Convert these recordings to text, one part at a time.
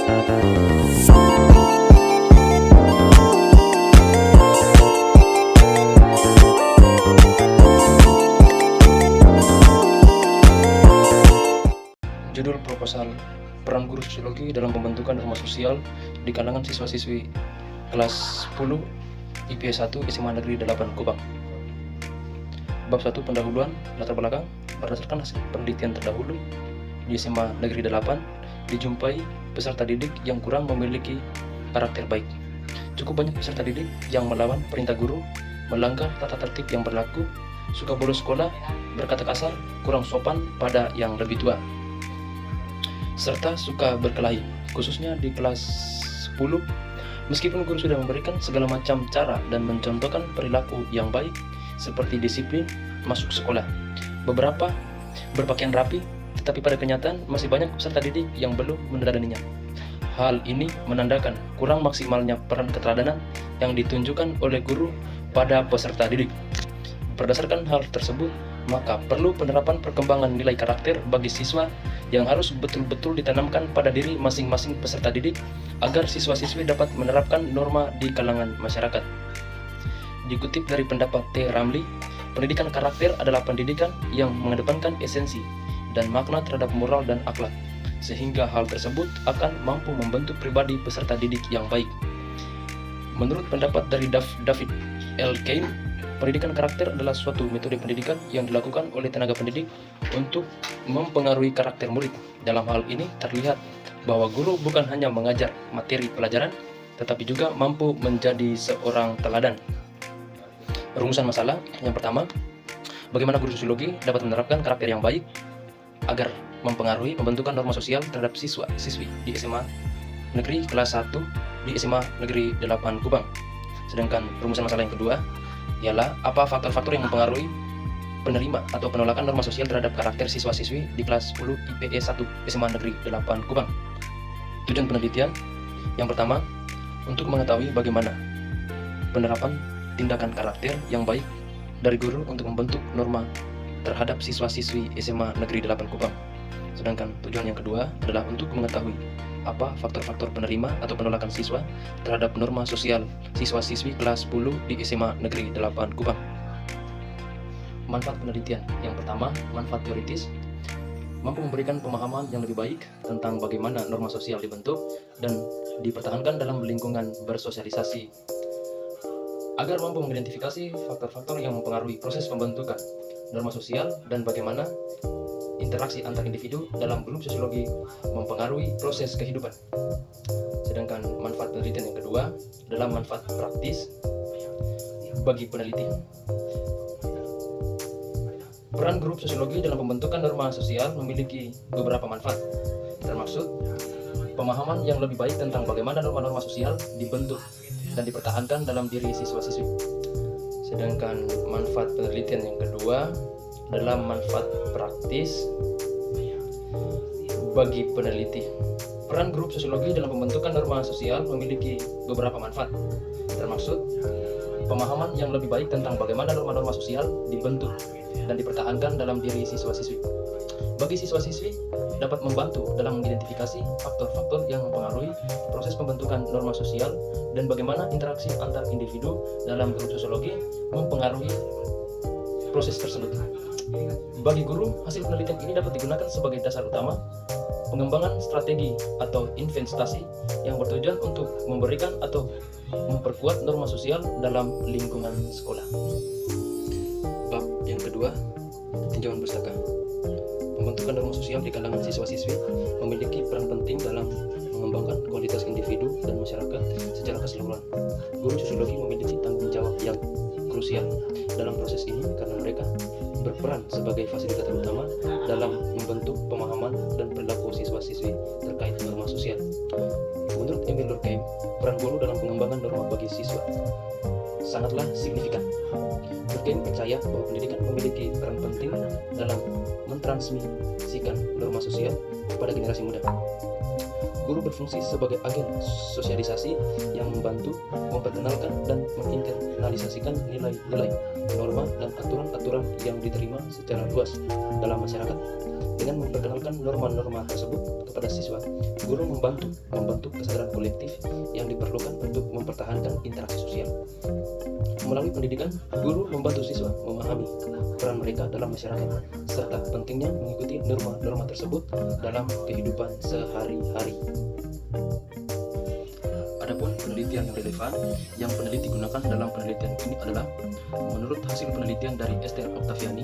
Judul proposal peran guru sosiologi dalam pembentukan norma sosial di kalangan siswa-siswi kelas 10 IPS 1 SMA Negeri 8 Kubang. Bab 1 pendahuluan latar belakang. Berdasarkan hasil penelitian terdahulu di SMA Negeri 8 dijumpai peserta didik yang kurang memiliki karakter baik. Cukup banyak peserta didik yang melawan perintah guru, melanggar tata tertib yang berlaku, suka bolos sekolah, berkata kasar, kurang sopan pada yang lebih tua, serta suka berkelahi, khususnya di kelas 10. Meskipun guru sudah memberikan segala macam cara dan mencontohkan perilaku yang baik seperti disiplin masuk sekolah, beberapa berpakaian rapi, tetapi pada kenyataan masih banyak peserta didik yang belum meneladaninya. Hal ini menandakan kurang maksimalnya peran keteladanan yang ditunjukkan oleh guru pada peserta didik. Berdasarkan hal tersebut, maka perlu penerapan perkembangan nilai karakter bagi siswa yang harus betul-betul ditanamkan pada diri masing-masing peserta didik agar siswa-siswi dapat menerapkan norma di kalangan masyarakat. Dikutip dari pendapat T. Ramli, pendidikan karakter adalah pendidikan yang mengedepankan esensi dan makna terhadap moral dan akhlak, sehingga hal tersebut akan mampu membentuk pribadi peserta didik yang baik. Menurut pendapat dari David L. Kane, pendidikan karakter adalah suatu metode pendidikan yang dilakukan oleh tenaga pendidik untuk mempengaruhi karakter murid. Dalam hal ini terlihat bahwa guru bukan hanya mengajar materi pelajaran, tetapi juga mampu menjadi seorang teladan. Rumusan masalah yang pertama, bagaimana guru sosiologi dapat menerapkan karakter yang baik agar mempengaruhi pembentukan norma sosial terhadap siswa-siswi di SMA Negeri kelas 1 di SMA Negeri 8 Kubang. Sedangkan rumusan masalah yang kedua ialah apa faktor-faktor yang mempengaruhi penerima atau penolakan norma sosial terhadap karakter siswa-siswi di kelas 10 IPS 1 SMA Negeri 8 Kubang. Tujuan penelitian yang pertama, untuk mengetahui bagaimana penerapan tindakan karakter yang baik dari guru untuk membentuk norma terhadap siswa-siswi SMA Negeri 8 Kubang. Sedangkan tujuan yang kedua adalah untuk mengetahui apa faktor-faktor penerima atau penolakan siswa terhadap norma sosial siswa-siswi kelas 10 di SMA Negeri 8 Kubang. Manfaat penelitian yang pertama, manfaat teoritis, mampu memberikan pemahaman yang lebih baik tentang bagaimana norma sosial dibentuk dan dipertahankan dalam lingkungan bersosialisasi, agar mampu mengidentifikasi faktor-faktor yang mempengaruhi proses pembentukan norma sosial dan bagaimana interaksi antar individu dalam grup sosiologi mempengaruhi proses kehidupan. Sedangkan manfaat penelitian yang kedua adalah manfaat praktis bagi peneliti. Peran grup sosiologi dalam pembentukan norma sosial memiliki beberapa manfaat, termasuk pemahaman yang lebih baik tentang bagaimana norma-norma sosial dibentuk dan dipertahankan dalam diri siswa-siswi. Sedangkan manfaat penelitian yang kedua adalah manfaat praktis bagi peneliti. Peran grup sosiologi dalam pembentukan norma sosial memiliki beberapa manfaat, termasuk pemahaman yang lebih baik tentang bagaimana norma-norma sosial dibentuk dan dipertahankan dalam diri siswa-siswi. Bagi siswa-siswi, dapat membantu dalam mengidentifikasi faktor-faktor yang mempengaruhi proses pembentukan norma sosial dan bagaimana interaksi antar individu dalam grup sosiologi mempengaruhi proses tersebut. Bagi guru, hasil penelitian ini dapat digunakan sebagai dasar utama pengembangan strategi atau investasi yang bertujuan untuk memberikan atau memperkuat norma sosial dalam lingkungan sekolah. Bab yang kedua, tinjauan pustaka. Pembentukan norma sosial di kalangan siswa-siswi memiliki peran penting dalam mengembangkan kualitas individu dan masyarakat secara keseluruhan. Guru sosiologi memiliki tanggung jawab yang krusial dalam proses ini karena mereka berperan sebagai fasilitator utama dalam membentuk pemahaman dan perilaku siswa-siswi terkait norma sosial. Menurut Emil Durkheim, peran guru dalam pengembangan norma bagi siswa sangatlah signifikan. Durkheim percaya bahwa pendidikan memiliki peran penting dalam mentransmisikan norma sosial kepada generasi muda. Guru berfungsi sebagai agen sosialisasi yang membantu memperkenalkan dan menginternalisasikan nilai-nilai, norma, dan aturan-aturan yang diterima secara luas dalam masyarakat. Dengan memperkenalkan norma-norma tersebut kepada siswa, guru membantu kesadaran kolektif yang diperlukan untuk mempertahankan interaksi sosial. Melalui pendidikan, guru membantu siswa memahami peran mereka dalam masyarakat, serta pentingnya mengikuti norma-norma tersebut dalam kehidupan sehari-hari. Adapun penelitian yang relevan yang peneliti gunakan dalam penelitian ini adalah menurut hasil penelitian dari Esther Octaviani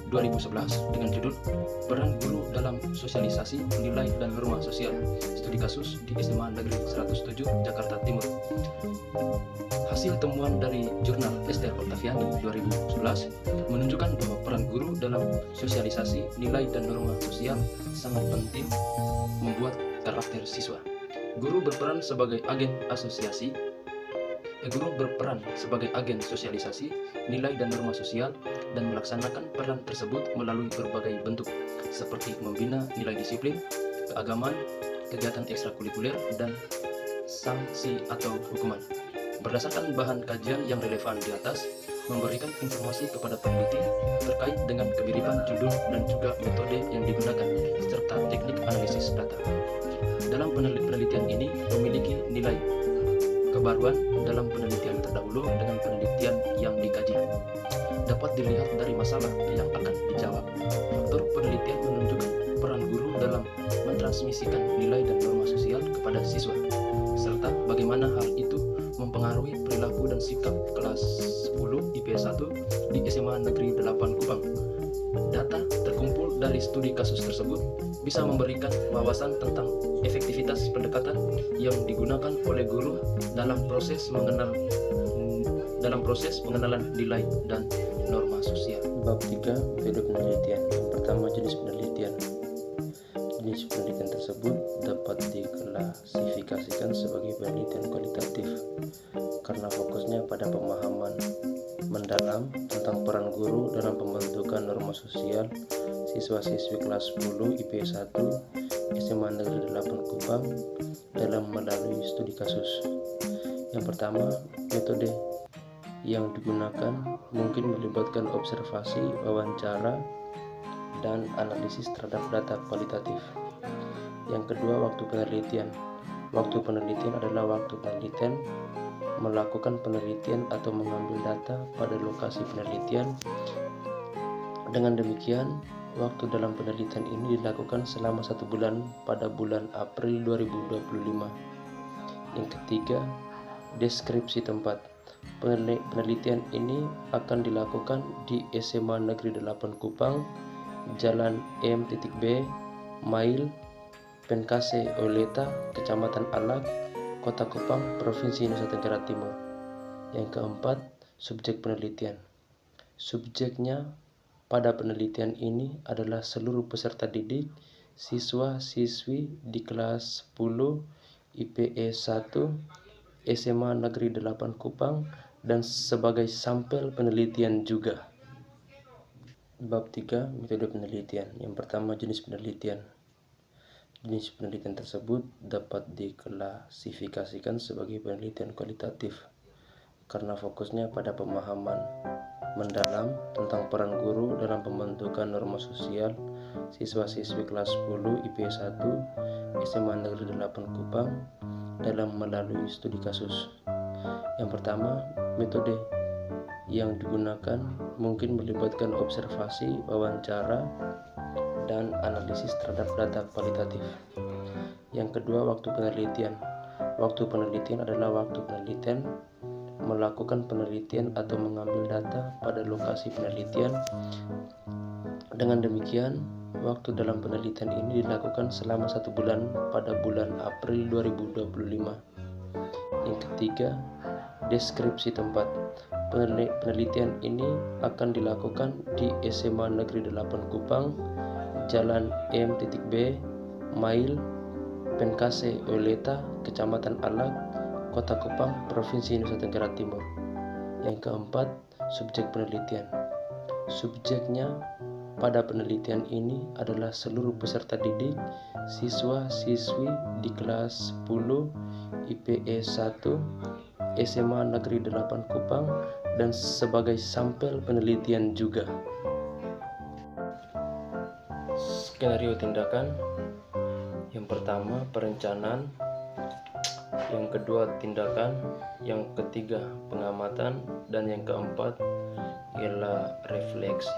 2011 dengan judul Peran Guru dalam Sosialisasi Nilai dan Norma Sosial, studi kasus di SMA Negeri 107 Jakarta Timur. Hasil temuan dari jurnal Esther Octaviani 2011 menunjukkan bahwa peran guru dalam sosialisasi nilai dan norma sosial sangat penting membuat karakter siswa. Guru berperan sebagai agen sosialisasi nilai dan norma sosial dan melaksanakan peran tersebut melalui berbagai bentuk seperti membina nilai disiplin, keagamaan, kegiatan ekstrakurikuler, dan sanksi atau hukuman. Berdasarkan bahan kajian yang relevan di atas, memberikan informasi kepada peneliti terkait dengan kemiripan judul dan juga metode yang digunakan serta teknik analisis data. Dalam penelitian ini memiliki nilai kebaruan dalam penelitian terdahulu dengan penelitian yang dikaji. Dapat dilihat dari masalah yang akan dijawab. Faktor penelitian menunjukkan peran guru dalam mentransmisikan nilai dan norma sosial kepada siswa, serta bagaimana hal itu mempengaruhi perilaku dan sikap kelas 10 IPS 1 di SMA Negeri 8 Kupang. Data terkumpul dari studi kasus tersebut bisa memberikan wawasan tentang efektivitas pendekatan yang digunakan oleh guru dalam proses pengenalan nilai dan norma sosial. Bab 3. Metode penelitian. Yang pertama, jenis penelitian. Jenis penelitian tersebut dapat diklasifikasikan sebagai penelitian kualitatif karena fokusnya pada pemahaman mendalam tentang peran guru dalam pembentukan norma sosial siswa-siswi kelas 10 IPS 1 SMA Negeri 8 Kupang dalam melalui studi kasus. Yang pertama, metode yang digunakan mungkin melibatkan observasi, wawancara, dan analisis terhadap data kualitatif. Yang kedua, waktu penelitian. Waktu penelitian adalah waktu penelitian melakukan penelitian atau mengambil data pada lokasi penelitian. Dengan demikian, waktu dalam penelitian ini dilakukan selama 1 bulan pada bulan April 2025. Yang ketiga, deskripsi tempat. Penelitian ini akan dilakukan di SMA Negeri 8 Kupang, Jalan M.B, Mail, Penkase Oileta, Kecamatan Alak, Kota Kupang, Provinsi Nusa Tenggara Timur. Yang keempat, subjek penelitian. Subjeknya pada penelitian ini adalah seluruh peserta didik, siswa-siswi di kelas 10 IPS 1 SMA Negeri 8 Kupang dan sebagai sampel penelitian juga. Bab 3. Metode penelitian. Yang pertama, jenis penelitian. Jenis penelitian tersebut dapat diklasifikasikan sebagai penelitian kualitatif karena fokusnya pada pemahaman mendalam tentang peran guru dalam pembentukan norma sosial siswa-siswi kelas 10 IPS 1 SMA Negeri 8 Kupang dalam melalui studi kasus. Yang pertama, metode yang digunakan mungkin melibatkan observasi, wawancara, dan analisis terhadap data kualitatif. Yang kedua, waktu penelitian. Waktu penelitian adalah waktu penelitian melakukan penelitian atau mengambil data pada lokasi penelitian. Dengan demikian, waktu dalam penelitian ini dilakukan selama 1 bulan pada bulan April 2025. Yang ketiga, deskripsi tempat. Penelitian ini akan dilakukan di SMA Negeri 8 Kupang, Jalan M.B, Mail, Penkase Oileta, Kecamatan Alak, Kota Kupang, Provinsi Nusa Tenggara Timur. Yang keempat, subjek penelitian. Subjeknya pada penelitian ini adalah seluruh peserta didik, siswa-siswi di kelas 10 IPS 1 SMA Negeri 8 Kupang dan sebagai sampel penelitian juga. Skenario tindakan. Yang pertama perencanaan, yang kedua tindakan, yang ketiga pengamatan, dan yang keempat ialah refleksi.